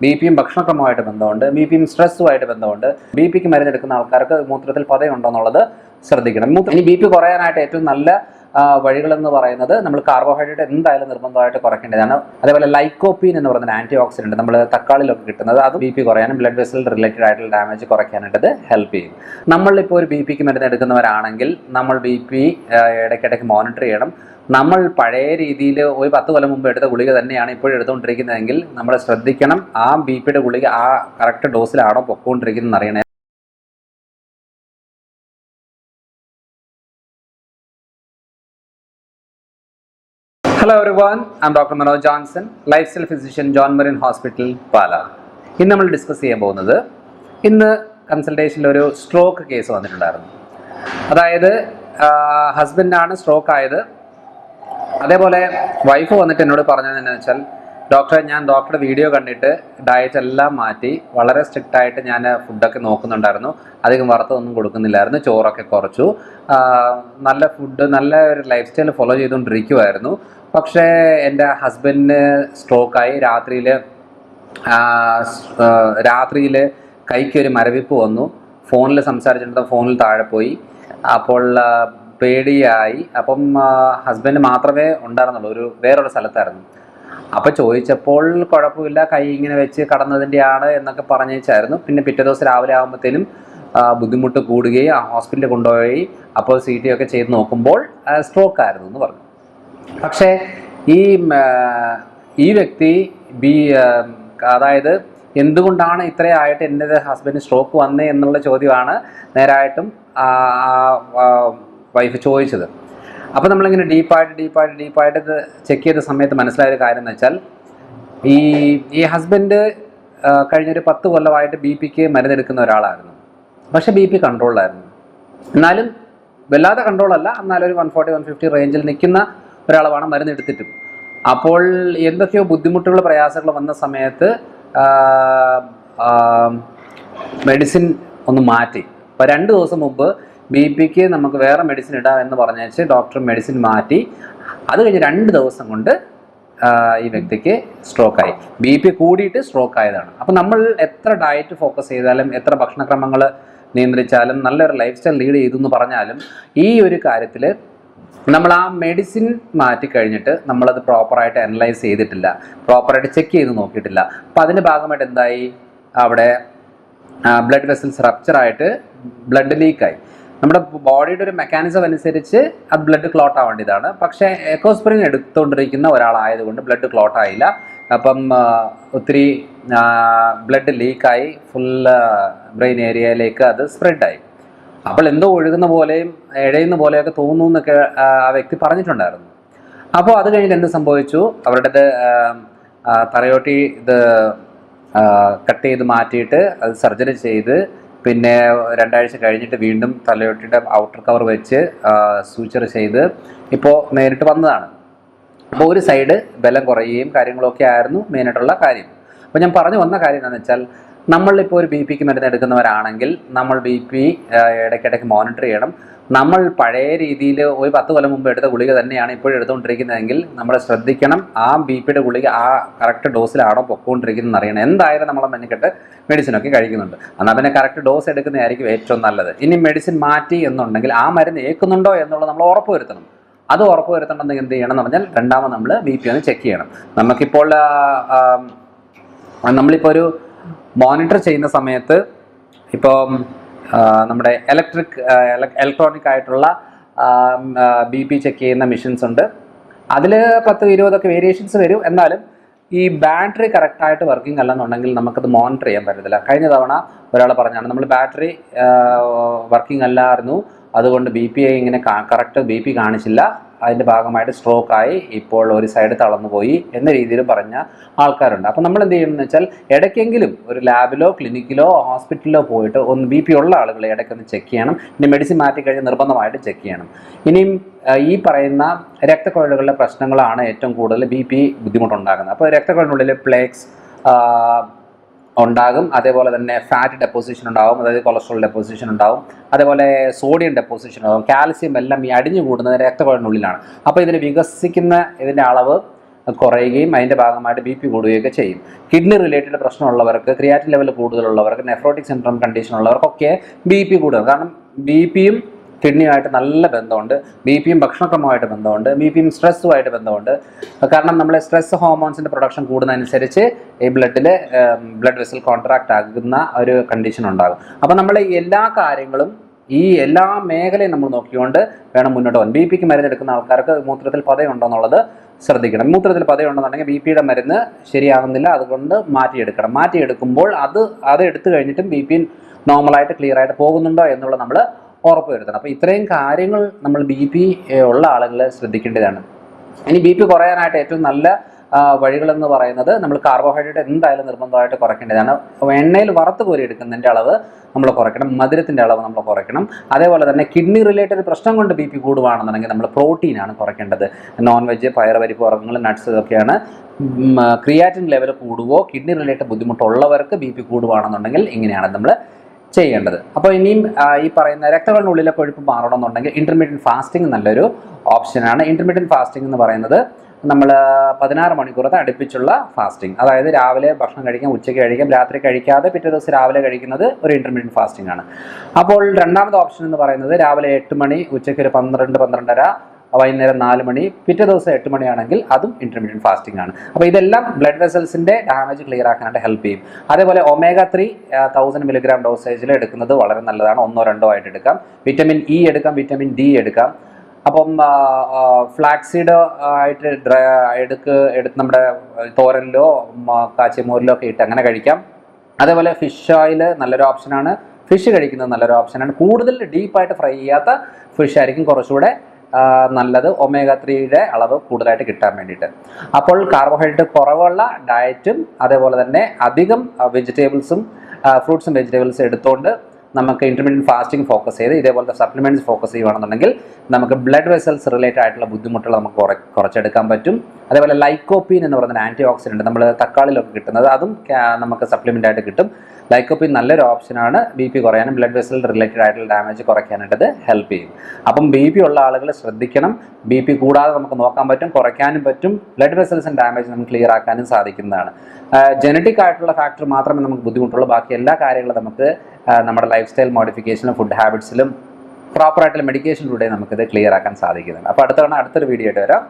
B പിയും ഭക്ഷണക്രമമായിട്ട് ബന്ധമുണ്ട്, B പിയും സ്ട്രെസ്സുമായിട്ട് ബന്ധമുണ്ട്. ബി പിക്ക് മരുന്നെടുക്കുന്ന ആൾക്കാർക്ക് മൂത്രത്തിൽ പതയുണ്ടോ എന്നുള്ളത് ശ്രദ്ധിക്കണം. ഇനി ബി പി കുറയാനായിട്ട് ഏറ്റവും നല്ല വഴികളെന്ന് പറയുന്നത് നമ്മൾ കാർബോഹൈഡ്രേറ്റ് എന്തായാലും നിർബന്ധമായിട്ട് കുറയ്ക്കേണ്ടതാണ്. അതേപോലെ ലൈക്കോപ്പീൻ എന്ന് പറയുന്ന ആൻറ്റി ഓക്സിഡൻറ്റ് നമ്മൾ തക്കാളിയിലൊക്കെ കിട്ടുന്നത്, അത് ബി പി കുറയാനും ബ്ലഡ് വെസൽ റിലേറ്റഡ് ആയിട്ടുള്ള ഡാമേജ് കുറയ്ക്കാനായിട്ട് ഹെൽപ്പ് ചെയ്യും. നമ്മളിപ്പോൾ ഒരു ബി പിക്ക് മരുന്ന് എടുക്കുന്നവരാണെങ്കിൽ നമ്മൾ ബി പി ഇടയ്ക്കിടയ്ക്ക് മോണിറ്റർ ചെയ്യണം. നമ്മൾ പഴയ രീതിയിൽ ഒരു 10 കൊല്ലം മുമ്പ് എടുത്ത ഗുളിക തന്നെയാണ് ഇപ്പോഴും എടുത്തുകൊണ്ടിരിക്കുന്നതെങ്കിൽ നമ്മൾ ശ്രദ്ധിക്കണം, ആ ബി പിയുടെ ഗുളിക ആ കറക്റ്റ് ഡോസിലാണോ പൊക്കോണ്ടിരിക്കുന്നതെന്ന് അറിയണേ. Hello everyone, I'm Dr. Manoj Johnson, lifestyle physician, John Marine Hospital, Pala. ഇന്ന് നമ്മൾ ഡിസ്കസ് ചെയ്യാൻ പോകുന്നത്, ഇന്ന് കൺസൾട്ടേഷനിൽ ഒരു സ്ട്രോക്ക് കേസ് വന്നിട്ടുണ്ടായിരുന്നു. അതായത് ഹസ്ബൻഡാണ് സ്ട്രോക്ക് ആയത്. അതേപോലെ വൈഫ് വന്നിട്ട് എന്നോട് പറഞ്ഞതെന്ന് വെച്ചാൽ, ഡോക്ടറെ ഞാൻ ഡോക്ടറുടെ വീഡിയോ കണ്ടിട്ട് ഡയറ്റ് എല്ലാം മാറ്റി വളരെ സ്ട്രിക്റ്റ് ആയിട്ട് ഞാൻ ഫുഡൊക്കെ നോക്കുന്നുണ്ടായിരുന്നു, അധികം വറുത്തൊന്നും കൊടുക്കുന്നില്ലായിരുന്നു, ചോറൊക്കെ കുറച്ചു, നല്ല ഫുഡ് നല്ല ഒരു ലൈഫ് സ്റ്റൈൽ ഫോളോ ചെയ്തുകൊണ്ടിരിക്കുമായിരുന്നു. പക്ഷേ എൻ്റെ ഹസ്ബൻഡിന് സ്ട്രോക്കായി. രാത്രിയിൽ കൈക്കൊരു മരവിപ്പ് വന്നു. ഫോണിൽ സംസാരിച്ചിട്ട് ഫോണിൽ താഴെ പോയി. അപ്പോൾ പേടിയായി. അപ്പം ഹസ്ബൻഡ് മാത്രമേ ഉണ്ടായിരുന്നുള്ളൂ, വേറൊരു സ്ഥലത്തായിരുന്നു. അപ്പോൾ ചോദിച്ചപ്പോൾ കുഴപ്പമില്ല, കൈ ഇങ്ങനെ വെച്ച് കടന്നതിൻ്റെയാണ് എന്നൊക്കെ പറഞ്ഞായിരുന്നു. പിന്നെ പിറ്റേ ദിവസം രാവിലെ ആകുമ്പോഴത്തേനും ബുദ്ധിമുട്ട് കൂടുകയും ഹോസ്പിറ്റലിൽ കൊണ്ടുപോയി അപ്പോൾ CT ഒക്കെ ചെയ്ത് നോക്കുമ്പോൾ സ്ട്രോക്ക് ആയിരുന്നു എന്ന് പറഞ്ഞു. പക്ഷേ ഈ വ്യക്തി അതായത് എന്തുകൊണ്ടാണ് ഇത്രയായിട്ട് എൻ്റെ ഹസ്ബൻഡ് സ്ട്രോക്ക് വന്നേ എന്നുള്ള ചോദ്യമാണ് നേരായിട്ടും വൈഫ് ചോദിച്ചത്. അപ്പോൾ നമ്മളിങ്ങനെ ഡീപ്പായിട്ട് ചെക്ക് ചെയ്ത സമയത്ത് മനസ്സിലായൊരു കാര്യം എന്ന് വെച്ചാൽ, ഈ ഹസ്ബൻഡ് കഴിഞ്ഞൊരു 10 കൊല്ലമായിട്ട് ബി പിക്ക് മരുന്നെടുക്കുന്ന ഒരാളായിരുന്നു. പക്ഷേ ബി പി കൺട്രോളിലായിരുന്നു. എന്നാലും വല്ലാതെ കൺട്രോളല്ല, എന്നാലും ഒരു 140-150 റേഞ്ചിൽ നിൽക്കുന്ന ഒരാളാണ് മരുന്നെടുത്തിട്ടും. അപ്പോൾ എന്തൊക്കെയോ ബുദ്ധിമുട്ടുകൾ പ്രയാസങ്ങൾ വന്ന സമയത്ത് മെഡിസിൻ ഒന്ന് മാറ്റി. അപ്പോൾ 2 ദിവസം മുമ്പ് ബി പിക്ക് നമുക്ക് വേറെ മെഡിസിൻ ഇടാം എന്ന് പറഞ്ഞേച്ച് ഡോക്ടർ മെഡിസിൻ മാറ്റി. അത് കഴിഞ്ഞ് 2 ദിവസം കൊണ്ട് ഈ വ്യക്തിക്ക് സ്ട്രോക്കായി. ബി പി കൂടിയിട്ട് സ്ട്രോക്ക് ആയതാണ്. അപ്പോൾ നമ്മൾ എത്ര ഡയറ്റ് ഫോക്കസ് ചെയ്താലും, എത്ര ഭക്ഷണക്രമങ്ങൾ നിയന്ത്രിച്ചാലും, നല്ലൊരു ലൈഫ് സ്റ്റൈൽ ലീഡ് ചെയ്തു എന്ന് പറഞ്ഞാലും, ഈ ഒരു കാര്യത്തിൽ നമ്മൾ ആ മെഡിസിൻ മാറ്റിക്കഴിഞ്ഞിട്ട് നമ്മളത് പ്രോപ്പറായിട്ട് അനലൈസ് ചെയ്തിട്ടില്ല, പ്രോപ്പറായിട്ട് ചെക്ക് ചെയ്ത് നോക്കിയിട്ടില്ല. അപ്പോൾ അതിൻ്റെ ഭാഗമായിട്ട് എന്തായി, അവിടെ ബ്ലഡ് വെസൽസ് റപ്ചറായിട്ട് ബ്ലഡ് ലീക്കായി. നമ്മുടെ ബോഡിയുടെ ഒരു മെക്കാനിസം അനുസരിച്ച് അത് ബ്ലഡ് ക്ലോട്ട് ആവേണ്ടതാണ്. പക്ഷേ എക്കോസ്പ്രിൻ എടുത്തുകൊണ്ടിരിക്കുന്ന ഒരാളായതുകൊണ്ട് ബ്ലഡ് ക്ലോട്ട് ആയില്ല. അപ്പം ഒത്തിരി ബ്ലഡ് ലീക്കായി ഫുൾ ബ്രെയിൻ ഏരിയയിലേക്ക് അത് സ്പ്രെഡായി. അപ്പോൾ എന്തോ ഒഴുകുന്ന പോലെയും ഇഴയുന്ന പോലെയൊക്കെ തോന്നുന്നു എന്നൊക്കെ ആ വ്യക്തി പറഞ്ഞിട്ടുണ്ടായിരുന്നു. അപ്പോൾ അത് കഴിഞ്ഞിട്ട് എന്ത് സംഭവിച്ചു, അവരുടെ തലയോട്ടി കട്ട് ചെയ്ത് മാറ്റിയിട്ട് അത് സർജറി ചെയ്ത്, പിന്നെ 2 ആഴ്ച കഴിഞ്ഞിട്ട് വീണ്ടും തലയോട്ടിയുടെ ഔട്ടർ കവർ വെച്ച് സൂച്ചർ ചെയ്ത് ഇപ്പോൾ നേരിട്ട് വന്നതാണ്. അപ്പോൾ ഒരു സൈഡ് ബലം കുറയുകയും കാര്യങ്ങളൊക്കെ ആയിരുന്നു മെയിനായിട്ടുള്ള കാര്യം. അപ്പോൾ ഞാൻ പറഞ്ഞു വന്ന കാര്യം എന്താണെന്ന് വെച്ചാൽ, നമ്മളിപ്പോൾ ഒരു ബി പിക്ക് മരുന്ന് എടുക്കുന്നവരാണെങ്കിൽ നമ്മൾ ബി പി ഇടയ്ക്കിടയ്ക്ക് മോണിറ്റർ ചെയ്യണം. നമ്മൾ പഴയ രീതിയിൽ ഒരു 10 കൊല്ലം മുമ്പ് എടുത്ത ഗുളിക തന്നെയാണ് ഇപ്പോഴും എടുത്തുകൊണ്ടിരിക്കുന്നതെങ്കിൽ നമ്മൾ ശ്രദ്ധിക്കണം, ആ ബി പിയുടെ ഗുളിക ആ കറക്റ്റ് ഡോസിലാണോ പൊക്കോണ്ടിരിക്കുന്നതെന്ന് അറിയണം. എന്തായാലും നമ്മളെ മെനക്കെട്ട് മെഡിസിനൊക്കെ കഴിക്കുന്നുണ്ട്, എന്നാൽ പിന്നെ കറക്റ്റ് ഡോസ് എടുക്കുന്നതായിരിക്കും ഏറ്റവും നല്ലത്. ഇനി മെഡിസിൻ മാറ്റി എന്നുണ്ടെങ്കിൽ ആ മരുന്ന് ഏൽക്കുന്നുണ്ടോ എന്നുള്ളത് നമ്മൾ ഉറപ്പുവരുത്തണം. അത് ഉറപ്പുവരുത്തണമെന്ന് എന്ത് ചെയ്യണം എന്ന് പറഞ്ഞാൽ, രണ്ടാമത് നമ്മൾ ബി പി ഒന്ന് ചെക്ക് ചെയ്യണം. നമ്മളിപ്പോൾ ഒരു മോണിറ്റർ ചെയ്യുന്ന സമയത്ത് ഇപ്പോൾ നമ്മുടെ ഇലക്ട്രോണിക് ആയിട്ടുള്ള ബി പി ചെക്ക് ചെയ്യുന്ന മെഷീൻസ് ഉണ്ട്. അതിൽ 10-20 വേരിയേഷൻസ് വരും. എന്നാലും ഈ ബാറ്ററി കറക്റ്റായിട്ട് വർക്കിംഗ് അല്ലെന്നുണ്ടെങ്കിൽ നമുക്കത് മോണിറ്റർ ചെയ്യാൻ പറ്റത്തില്ല. കഴിഞ്ഞ തവണ ഒരാൾ പറഞ്ഞാണ്, നമ്മൾ ബാറ്ററി വർക്കിംഗ് അല്ലായിരുന്നു, അതുകൊണ്ട് ബി പി ഇങ്ങനെ കറക്റ്റ് ബി പി കാണിച്ചില്ല, അതിൻ്റെ ഭാഗമായിട്ട് സ്ട്രോക്കായി, ഇപ്പോൾ ഒരു സൈഡ് തളർന്നുപോയി എന്ന രീതിയിൽ പറഞ്ഞ ആൾക്കാരുണ്ട്. അപ്പോൾ നമ്മൾ എന്ത് ചെയ്യണമെന്ന് വെച്ചാൽ, ഇടയ്ക്കെങ്കിലും ഒരു ലാബിലോ ക്ലിനിക്കിലോ ഹോസ്പിറ്റലിലോ പോയിട്ട് ഒന്ന് ബി പി ഉള്ള ആളുകളെ ഇടയ്ക്കൊന്ന് ചെക്ക് ചെയ്യണം. ഇനി മെഡിസിൻ മാറ്റിക്കഴിഞ്ഞ് നിർബന്ധമായിട്ട് ചെക്ക് ചെയ്യണം. ഇനിയും ഈ പറയുന്ന രക്തക്കുഴലുകളുടെ പ്രശ്നങ്ങളാണ് ഏറ്റവും കൂടുതൽ ബി പി ബുദ്ധിമുട്ടുണ്ടാകുന്നത്. അപ്പോൾ രക്തക്കുഴലിനുള്ളിൽ പ്ലേക്സ് ഉണ്ടാകും, അതേപോലെ തന്നെ ഫാറ്റ് ഡെപ്പോസിഷൻ ഉണ്ടാകും, അതായത് കൊളസ്ട്രോൾ ഡെപ്പോസിഷൻ ഉണ്ടാകും, അതേപോലെ സോഡിയം ഡെപ്പോസിഷൻ ഉണ്ടാകും, കാൽസ്യം എല്ലാം ഈ അടിഞ്ഞു കൂടുന്നത് രക്തക്കുഴലിനുള്ളിലാണ്. അപ്പോൾ ഇതിന് വികസിക്കുന്ന ഇതിൻ്റെ അളവ് കുറയുകയും അതിൻ്റെ ഭാഗമായിട്ട് ബി പി കൂടുകയൊക്കെ ചെയ്യും. കിഡ്നി റിലേറ്റഡ് പ്രശ്നമുള്ളവർക്ക്, ക്രിയാറ്റിൻ ലെവൽ കൂടുതലുള്ളവർക്ക്, നെഫ്രോട്ടിക് സിൻഡ്രോം കണ്ടീഷൻ ഉള്ളവർക്കൊക്കെ ബി പി കൂടുക. കാരണം ബി പിയും കിഡ്നിയുമായിട്ട് നല്ല ബന്ധമുണ്ട്, ബി പിയും ഭക്ഷണക്രമമായിട്ട് ബന്ധമുണ്ട്, ബി പിയും സ്ട്രെസ്സുമായിട്ട് ബന്ധമുണ്ട്. കാരണം നമ്മൾ സ്ട്രെസ് ഹോർമോൺസിൻ്റെ പ്രൊഡക്ഷൻ കൂടുന്നതനുസരിച്ച് ഈ ബ്ലഡ് വെസൽ കോൺട്രാക്റ്റ് ആകുന്ന ഒരു കണ്ടീഷൻ ഉണ്ടാകും. അപ്പോൾ നമ്മൾ എല്ലാ കാര്യങ്ങളും ഈ എല്ലാ മേഖലയും നമ്മൾ നോക്കിക്കൊണ്ട് വേണം മുന്നോട്ട് പോകാൻ. ബി പിക്ക് മരുന്നെടുക്കുന്ന ആൾക്കാർക്ക് മൂത്രത്തിൽ പതയുണ്ടോ എന്നുള്ളത് ശ്രദ്ധിക്കണം. മൂത്രത്തിൽ പതയുണ്ടെന്നുണ്ടെങ്കിൽ ബി പിയുടെ മരുന്ന് ശരിയാകുന്നില്ല, അതുകൊണ്ട് മാറ്റിയെടുക്കണം. മാറ്റിയെടുക്കുമ്പോൾ അത് എടുത്തു കഴിഞ്ഞിട്ടും ബി പി നോർമലായിട്ട് ക്ലിയറായിട്ട് പോകുന്നുണ്ടോ എന്നുള്ളത് നമ്മൾ ഉറപ്പ് വരുത്തണം. അപ്പോൾ ഇത്രയും കാര്യങ്ങൾ നമ്മൾ ബി പി ഉള്ള ആളുകൾ ശ്രദ്ധിക്കേണ്ടതാണ്. ഇനി ബി പി കുറയാനായിട്ട് ഏറ്റവും നല്ല വഴികളെന്ന് പറയുന്നത് നമ്മൾ കാർബോഹൈഡ്രേറ്റ് എന്തായാലും നിർബന്ധമായിട്ട് കുറയ്ക്കേണ്ടതാണ്. എണ്ണയിൽ വറുത്ത് കോരി എടുക്കുന്നതിൻ്റെ അളവ് നമ്മൾ കുറയ്ക്കണം, മധുരത്തിൻ്റെ അളവ് നമ്മൾ കുറയ്ക്കണം. അതേപോലെ തന്നെ കിഡ്നി റിലേറ്റഡ് പ്രശ്നം കൊണ്ട് ബി പി കൂടുകയാണെന്നുണ്ടെങ്കിൽ നമ്മൾ പ്രോട്ടീനാണ് കുറയ്ക്കേണ്ടത്. നോൺ വെജ്, പയറുപരിപ്പ് വർഗ്ഗങ്ങൾ, നട്ട്സ് ഇതൊക്കെയാണ്. ക്രിയാറ്റിൻ ലെവൽ കൂടുകയോ കിഡ്നി റിലേറ്റഡ് ബുദ്ധിമുട്ടുള്ളവർക്ക് ബി പി കൂടുകയാണെന്നുണ്ടെങ്കിൽ ഇങ്ങനെയാണ് നമ്മൾ ചെയ്യേണ്ടത്. അപ്പോൾ ഇനിയും ഈ പറയുന്ന രക്തങ്ങളിനുള്ളിലെ കൊഴുപ്പ് മാറണമെന്നുണ്ടെങ്കിൽ ഇൻ്റർമീഡിയറ്റ് ഫാസ്റ്റിംഗ് നല്ലൊരു ഓപ്ഷനാണ്. ഇൻ്റർമീഡിയറ്റ് ഫാസ്റ്റിംഗ് എന്ന് പറയുന്നത് നമ്മൾ 16 മണിക്കൂറത്തെ അടുപ്പിച്ചുള്ള ഫാസ്റ്റിംഗ്, അതായത് രാവിലെ ഭക്ഷണം കഴിക്കാം, ഉച്ചയ്ക്ക് കഴിക്കാം, രാത്രി കഴിക്കാതെ പിറ്റേ ദിവസം രാവിലെ കഴിക്കുന്നത് ഒരു ഇൻ്റർമീഡിയറ്റ് ഫാസ്റ്റിംഗ് ആണ്. അപ്പോൾ രണ്ടാമത്തെ ഓപ്ഷൻ എന്ന് പറയുന്നത് രാവിലെ 8 മണി, ഉച്ചയ്ക്ക് ഒരു 12-12:30, വൈകുന്നേരം 4 മണി, പിറ്റേ ദിവസം 8 മണിയാണെങ്കിൽ അതും ഇൻ്റർമീഡിയറ്റ് ഫാസ്റ്റിംഗ് ആണ്. അപ്പോൾ ഇതെല്ലാം ബ്ലഡ് വെസൽസിൻ്റെ ഡാമേജ് ക്ലിയർ ആക്കാനായിട്ട് ഹെൽപ്പ് ചെയ്യും. അതേപോലെ omega-3 1000 mg ഡോസേജിൽ എടുക്കുന്നത് വളരെ നല്ലതാണ്. 1-2 ആയിട്ട് എടുക്കാം. വിറ്റമിൻ ഇ എടുക്കാം, വിറ്റമിൻ ഡി എടുക്കാം. അപ്പം ഫ്ലാക്സീഡ് ആയിട്ട് എടുത്ത് നമ്മുടെ തോരനിലോ കാച്ചിമോരിലോ ഒക്കെ ഇട്ട് അങ്ങനെ കഴിക്കാം. അതേപോലെ ഫിഷ് ഓയിൽ നല്ലൊരു ഓപ്ഷനാണ്. ഫിഷ് കഴിക്കുന്നത് നല്ലൊരു ഓപ്ഷനാണ്. കൂടുതൽ ഡീപ്പായിട്ട് ഫ്രൈ ചെയ്യാത്ത ഫിഷ് ആയിരിക്കും കുറച്ചുകൂടെ നല്ലത്, omega-3 അളവ് കൂടുതലായിട്ട് കിട്ടാൻ വേണ്ടിയിട്ട്. അപ്പോൾ കാർബോഹൈഡ്രേറ്റ് കുറവുള്ള ഡയറ്റും അതേപോലെ തന്നെ അധികം വെജിറ്റബിൾസും ഫ്രൂട്ട്സും വെജിറ്റബിൾസും എടുത്തുകൊണ്ട് നമുക്ക് ഇൻ്റർമീഡിയറ്റ് ഫാസ്റ്റിംഗ് ഫോക്കസ് ചെയ്ത് ഇതേപോലത്തെ സപ്ലിമെൻറ്റ്സ് ഫോക്കസ് ചെയ്യുകയാണെന്നുണ്ടെങ്കിൽ നമുക്ക് ബ്ലഡ് വെസൽസ് റിലേറ്റഡ് ആയിട്ടുള്ള ബുദ്ധിമുട്ടുകൾ നമുക്ക് കുറച്ചെടുക്കാൻ പറ്റും. അതേപോലെ ലൈക്കോപ്പീൻ എന്ന് പറയുന്ന ആൻറ്റി ഓക്സിഡൻറ്റ് നമ്മൾ തക്കാളിയിലൊക്കെ കിട്ടുന്നത്, അതും നമുക്ക് സപ്ലിമെൻ്റ് ആയിട്ട് കിട്ടും. ലൈക്കോപ്പീൻ നല്ലൊരു ഓപ്ഷനാണ്. ബി പി കുറയാനും ബ്ലഡ് വെസൽ റിലേറ്റഡ് ആയിട്ടുള്ള ഡാമേജ് കുറയ്ക്കാനായിട്ട് ഹെൽപ്പ് ചെയ്യും. അപ്പം ബി പി ഉള്ള ആളുകൾ ശ്രദ്ധിക്കണം. ബി പി കൂടാതെ നമുക്ക് നോക്കാൻ പറ്റും, കുറയ്ക്കാനും പറ്റും. ബ്ലഡ് വെസൽസിൻ്റെ ഡാമേജ് നമുക്ക് ക്ലിയർ ആക്കാനും സാധിക്കുന്നതാണ്. ജനറ്റിക് ആയിട്ടുള്ള ഫാക്ടർ മാത്രമേ നമുക്ക് ബുദ്ധിമുട്ടുള്ളൂ. ബാക്കി എല്ലാ കാര്യങ്ങളും നമുക്ക് നമ്മുടെ ലൈഫ് സ്റ്റൈൽ മോഡിഫിക്കേഷനും ഫുഡ് ഹാബിറ്റ്സിലും പ്രോപ്പറായിട്ടുള്ള മെഡിക്കേഷനിലൂടെ നമുക്കിത് ക്ലിയർ ആക്കാൻ സാധിക്കുന്നുണ്ട്. അപ്പോൾ അടുത്തൊരു വീഡിയോ ആയിട്ട് വരാം.